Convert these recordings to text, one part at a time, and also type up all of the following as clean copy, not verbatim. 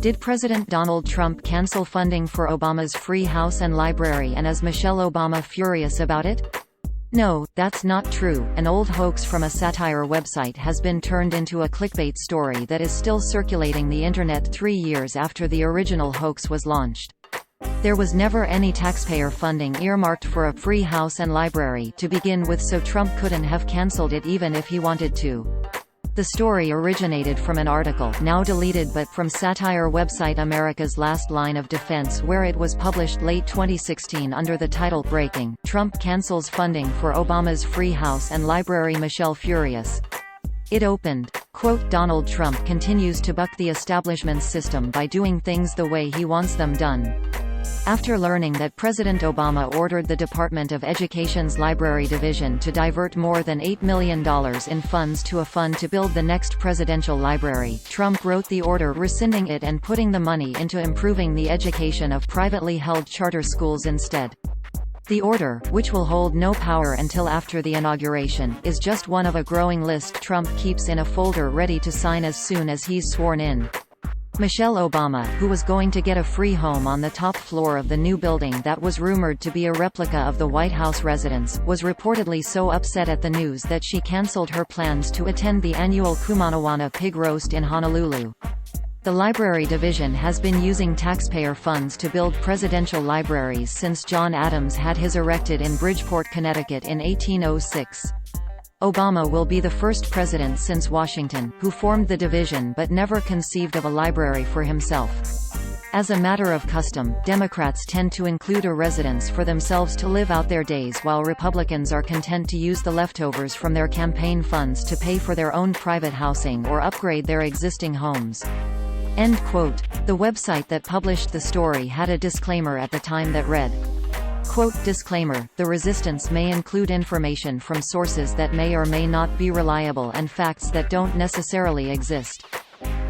Did President Donald Trump cancel funding for Obama's free house and library, and is Michelle Obama furious about it? No, that's not true. An old hoax from a satire website has been turned into a clickbait story that is still circulating the internet 3 years after the original hoax was launched. There was never any taxpayer funding earmarked for a free house and library to begin with, so Trump couldn't have cancelled it even if he wanted to. The story originated from an article, now deleted, but from satire website America's Last Line of Defense, where it was published late 2016 under the title "Breaking: Trump Cancels Funding for Obama's Free House and Library, Michelle Furious." It opened, quote, "Donald Trump continues to buck the establishment's system by doing things the way he wants them done. After learning that President Obama ordered the Department of Education's Library Division to divert more than $8 million in funds to a fund to build the next presidential library, Trump wrote the order rescinding it and putting the money into improving the education of privately held charter schools instead. The order, which will hold no power until after the inauguration, is just one of a growing list Trump keeps in a folder ready to sign as soon as he's sworn in. Michelle Obama, who was going to get a free home on the top floor of the new building that was rumored to be a replica of the White House residence, was reportedly so upset at the news that she canceled her plans to attend the annual Kumanawana pig roast in Honolulu. The library division has been using taxpayer funds to build presidential libraries since John Adams had his erected in Bridgeport, Connecticut in 1806. Obama will be the first president since Washington, who formed the division but never conceived of a library for himself. As a matter of custom, Democrats tend to include a residence for themselves to live out their days, while Republicans are content to use the leftovers from their campaign funds to pay for their own private housing or upgrade their existing homes. End quote. The website that published the story had a disclaimer at the time that read, quote, "Disclaimer, the resistance may include information from sources that may or may not be reliable and facts that don't necessarily exist.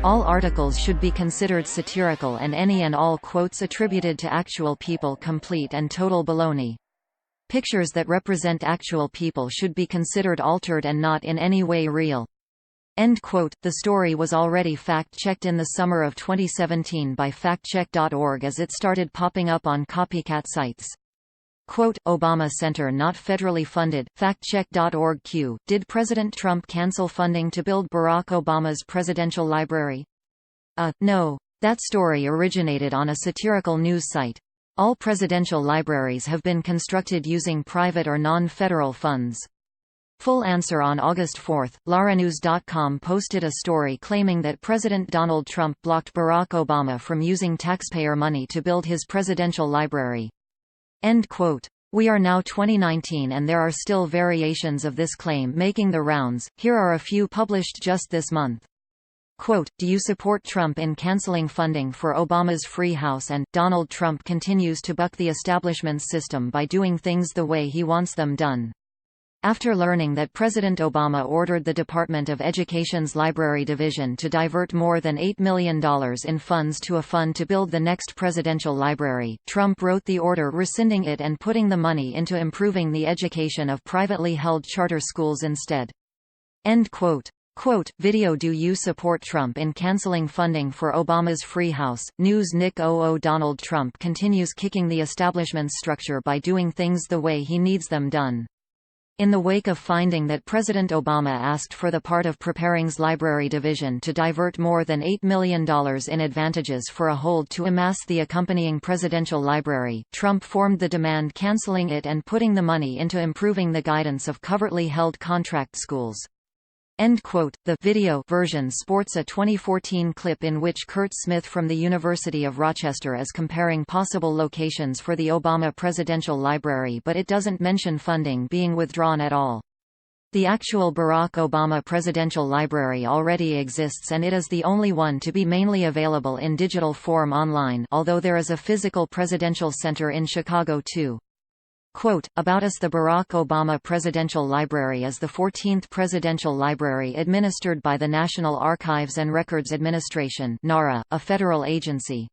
All articles should be considered satirical and any and all quotes attributed to actual people complete and total baloney. Pictures that represent actual people should be considered altered and not in any way real." End quote. The story was already fact-checked in the summer of 2017 by factcheck.org as it started popping up on copycat sites. Quote, "Obama Center not federally funded, factcheck.org Q. Did President Trump cancel funding to build Barack Obama's presidential library? No. That story originated on a satirical news site. All presidential libraries have been constructed using private or non-federal funds." Full answer. On August 4, LaraNews.com posted a story claiming that President Donald Trump blocked Barack Obama from using taxpayer money to build his presidential library. End quote. We are now 2019 and there are still variations of this claim making the rounds. Here are a few published just this month. Quote, "Do you support Trump in canceling funding for Obama's free house?" and "Donald Trump continues to buck the establishment's system by doing things the way he wants them done." After learning that President Obama ordered the Department of Education's Library Division to divert more than $8 million in funds to a fund to build the next presidential library, Trump wrote the order rescinding it and putting the money into improving the education of privately held charter schools instead. End quote. Quote, video. Do you support Trump in canceling funding for Obama's free house? News. Nick 00. Donald Trump continues kicking the establishment's structure by doing things the way he needs them done. In the wake of finding that President Obama asked for the part of Preparing's library division to divert more than $8 million in advantages for a hold to amass the accompanying presidential library, Trump formed the demand canceling it and putting the money into improving the guidance of covertly held contract schools. End quote. The video version sports a 2014 clip in which Kurt Smith from the University of Rochester is comparing possible locations for the Obama Presidential Library, but it doesn't mention funding being withdrawn at all. The actual Barack Obama Presidential Library already exists and it is the only one to be mainly available in digital form online, although there is a physical presidential center in Chicago too. Quote, about us. The Barack Obama Presidential Library is the 14th presidential library administered by the National Archives and Records Administration (NARA), a federal agency.